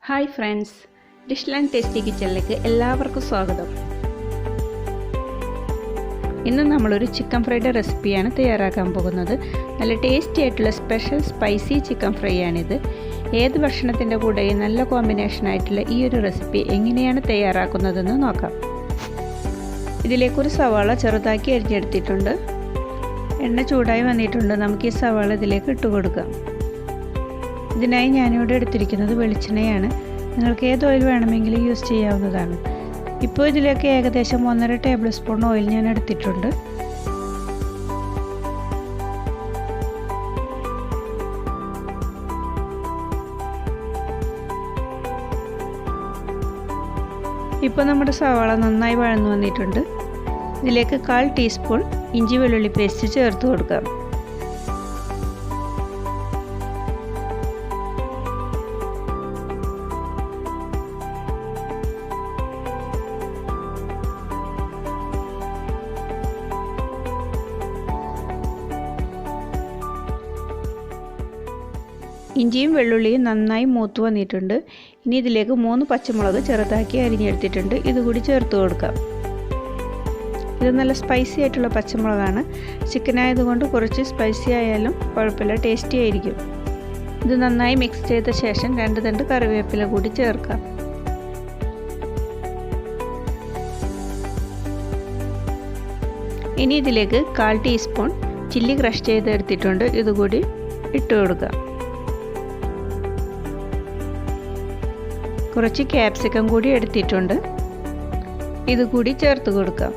Hi friends, dish and tasty കിച്ചണിലേക്ക് എല്ലാവർക്കും സ്വാഗതം. ഇന്ന് നമ്മളൊരു ചിക്കൻ ഫ്രൈയുടെ റെസിപ്പിയാണ് തയ്യാറാക്കാൻ പോകുന്നത്. നല്ല ടേസ്റ്റി ആയിട്ടുള്ള സ്പെഷ്യൽ സ്പൈസി ചിക്കൻ ഫ്രൈ ആണിത്. ഏത് ഭക്ഷണത്തിൻ്റെ കൂടെയും നല്ല കോമ്പിനേഷനായിട്ടുള്ള ഈ ഒരു റെസിപ്പി എങ്ങനെയാണ് തയ്യാറാക്കുന്നതെന്ന് നോക്കാം. ഇതിലേക്കൊരു സവാള ചെറുതാക്കി അരിഞ്ഞെടുത്തിട്ടുണ്ട്. എണ്ണ ചൂടായി വന്നിട്ടുണ്ട്. നമുക്ക് ഈ സവാള ഇതിലേക്ക് ഇട്ട് കൊടുക്കാം. ഇതിനായി ഞാനിവിടെ എടുത്തിരിക്കുന്നത് വെളിച്ചെണ്ണയാണ്. നിങ്ങൾക്ക് ഏത് ഓയിൽ വേണമെങ്കിലും യൂസ് ചെയ്യാവുന്നതാണ്. ഇപ്പോൾ ഇതിലേക്ക് ഏകദേശം 1.5 ടേബിൾ സ്പൂൺ ഓയിൽ ഞാൻ എടുത്തിട്ടുണ്ട്. ഇപ്പോൾ നമ്മുടെ സവാള നന്നായി വഴന്നു വന്നിട്ടുണ്ട്. ഇതിലേക്ക് 1/4 ടീസ്പൂൺ ഇഞ്ചി വെളുള്ളി പേസ്റ്റ് ചേർത്ത് കൊടുക്കാം. ഇഞ്ചിയും വെള്ളുള്ളിയും നന്നായി മൂത്ത് വന്നിട്ടുണ്ട്. ഇനി ഇതിലേക്ക് 3 പച്ചമുളക് ചെറുതാക്കി അരിഞ്ഞെടുത്തിട്ടുണ്ട്. ഇതുകൂടി ചേർത്ത് കൊടുക്കാം. ഇത് നല്ല സ്പൈസി ആയിട്ടുള്ള പച്ചമുളകാണ്. ചിക്കൻ ആയതുകൊണ്ട് കുറച്ച് സ്പൈസി ആയാലും കുഴപ്പമില്ല, ടേസ്റ്റി ആയിരിക്കും. ഇത് നന്നായി മിക്സ് ചെയ്ത ശേഷം 2 തണ്ട് കറിവേപ്പില കൂടി ചേർക്കാം. ഇനി ഇതിലേക്ക് 1/4 ടീസ്പൂൺ ചില്ലി ക്രഷ് ചെയ്തെടുത്തിട്ടുണ്ട്. ഇതുകൂടി ഇട്ട് കൊടുക്കാം. കുറച്ച് ക്യാപ്സിക്കം കൂടി എടുത്തിട്ടുണ്ട്. ഇതുകൂടി ചേർത്ത് കൊടുക്കാം.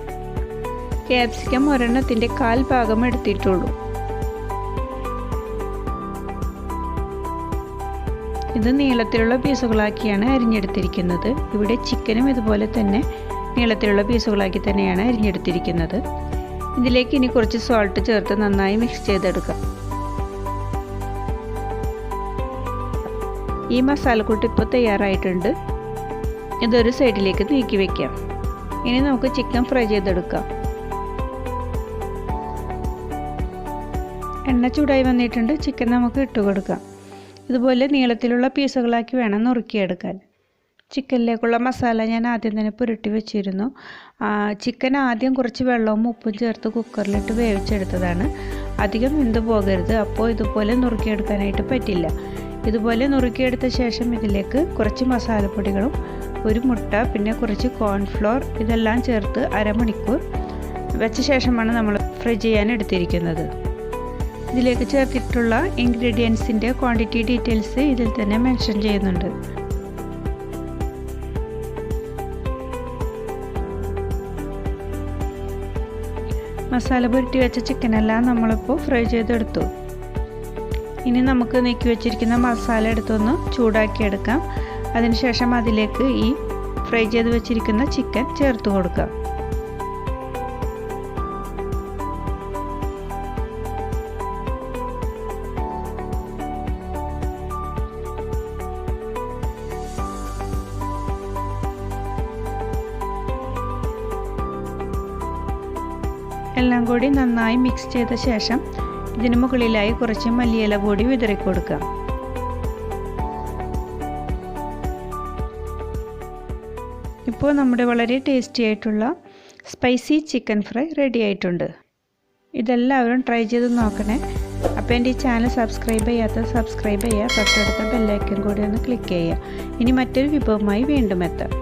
ക്യാപ്സിക്കം ഒരെണ്ണത്തിൻ്റെ 1/4 ഭാഗം എടുത്തിട്ടുള്ളൂ. ഇത് നീളത്തിലുള്ള പീസുകളാക്കിയാണ് അരിഞ്ഞെടുത്തിരിക്കുന്നത്. ഇവിടെ ചിക്കനും ഇതുപോലെ തന്നെ നീളത്തിലുള്ള പീസുകളാക്കി തന്നെയാണ് അരിഞ്ഞെടുത്തിരിക്കുന്നത്. ഇതിലേക്ക് ഇനി കുറച്ച് സോൾട്ട് ചേർത്ത് നന്നായി മിക്സ് ചെയ്തെടുക്കാം. ഈ മസാലക്കൂട്ട് ഇപ്പോൾ തയ്യാറായിട്ടുണ്ട്. ഇതൊരു സൈഡിലേക്ക് നീക്കി വയ്ക്കാം. ഇനി നമുക്ക് ചിക്കൻ ഫ്രൈ ചെയ്തെടുക്കാം. എണ്ണ ചൂടായി വന്നിട്ടുണ്ട്. ചിക്കൻ നമുക്ക് ഇട്ട് കൊടുക്കാം. ഇതുപോലെ നീളത്തിലുള്ള പീസുകളാക്കി വേണം നുറുക്കിയെടുക്കാൻ. ചിക്കനിലേക്കുള്ള മസാല ഞാൻ ആദ്യം തന്നെ പുരട്ടി വെച്ചിരുന്നു. ചിക്കൻ ആദ്യം കുറച്ച് വെള്ളവും ഉപ്പും ചേർത്ത് കുക്കറിലിട്ട് വേവിച്ചെടുത്തതാണ്. അധികം വെന്ത് പോകരുത്, അപ്പോൾ ഇതുപോലെ നുറുക്കിയെടുക്കാനായിട്ട് പറ്റില്ല. ഇതുപോലെ നുറുക്കിയെടുത്ത ശേഷം ഇതിലേക്ക് കുറച്ച് മസാലപ്പൊടികളും 1 മുട്ട, പിന്നെ കുറച്ച് കോൺഫ്ലോർ ഇതെല്ലാം ചേർത്ത് അരമണിക്കൂർ വെച്ച ശേഷമാണ് നമ്മൾ ഫ്രൈ ചെയ്യാൻ എടുത്തിരിക്കുന്നത്. ഇതിലേക്ക് ചേർത്തിട്ടുള്ള ഇൻഗ്രീഡിയൻസിൻ്റെ ക്വാണ്ടിറ്റി ഡീറ്റെയിൽസ് ഇതിൽ തന്നെ മെൻഷൻ ചെയ്യുന്നുണ്ട്. മസാല പുരട്ടി വെച്ച ചിക്കനെല്ലാം നമ്മളിപ്പോൾ ഫ്രൈ ചെയ്തെടുത്തു. ഇനി നമുക്ക് നീക്കി വെച്ചിരിക്കുന്ന മസാല എടുത്തൊന്ന് ചൂടാക്കിയെടുക്കാം. അതിനുശേഷം അതിലേക്ക് ഈ ഫ്രൈ ചെയ്ത് വെച്ചിരിക്കുന്ന ചിക്കൻ ചേർത്ത് കൊടുക്കാം. എല്ലാം കൂടി നന്നായി മിക്സ് ചെയ്ത ശേഷം ഇതിന് മുകളിലായി കുറച്ച് മല്ലിയില കൂടി വിതറി കൊടുക്കാം. ഇപ്പോൾ നമ്മുടെ വളരെ ടേസ്റ്റി ആയിട്ടുള്ള സ്പൈസി ചിക്കൻ ഫ്രൈ റെഡി ആയിട്ടുണ്ട്. ഇതെല്ലാവരും ട്രൈ ചെയ്ത് നോക്കണേ. അപ്പോൾ എൻ്റെ ഈ ചാനൽ സബ്സ്ക്രൈബ് ചെയ്യാത്ത സബ്സ്ക്രൈബ് ചെയ്യുക. തൊട്ടടുത്ത ബെല്ലൈക്കൺ കൂടി ഒന്ന് ക്ലിക്ക് ചെയ്യുക. ഇനി മറ്റൊരു വിഭവമായി വീണ്ടും എത്താം.